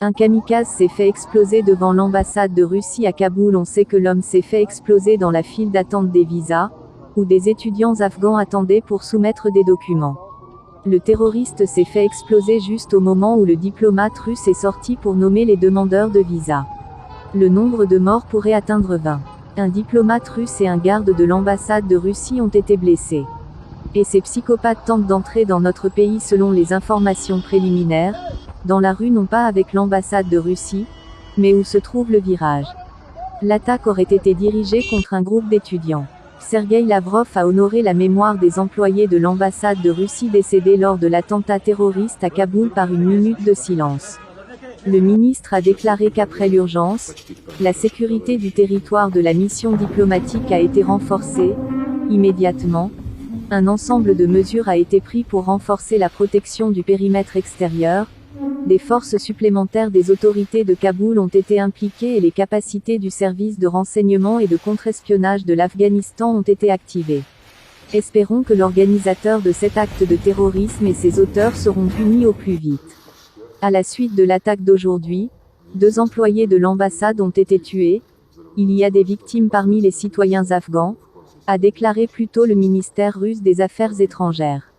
Un kamikaze s'est fait exploser devant l'ambassade de Russie à Kaboul. On sait que l'homme s'est fait exploser dans la file d'attente des visas, où des étudiants afghans attendaient pour soumettre des documents. Le terroriste s'est fait exploser juste au moment où le diplomate russe est sorti pour nommer les demandeurs de visa. Le nombre de morts pourrait atteindre 20. Un diplomate russe et un garde de l'ambassade de Russie ont été blessés. Et ces psychopathes tentent d'entrer dans notre pays selon les informations préliminaires, dans la rue non pas avec l'ambassade de Russie, mais où se trouve le virage. L'attaque aurait été dirigée contre un groupe d'étudiants. Sergueï Lavrov a honoré la mémoire des employés de l'ambassade de Russie décédés lors de l'attentat terroriste à Kaboul par une minute de silence. Le ministre a déclaré qu'après l'urgence, la sécurité du territoire de la mission diplomatique a été renforcée. Immédiatement, un ensemble de mesures a été pris pour renforcer la protection du périmètre extérieur. Des forces supplémentaires des autorités de Kaboul ont été impliquées et les capacités du service de renseignement et de contre-espionnage de l'Afghanistan ont été activées. Espérons que l'organisateur de cet acte de terrorisme et ses auteurs seront punis au plus vite. À la suite de l'attaque d'aujourd'hui, 2 employés de l'ambassade ont été tués. Il y a des victimes parmi les citoyens afghans, a déclaré plus tôt le ministère russe des Affaires étrangères.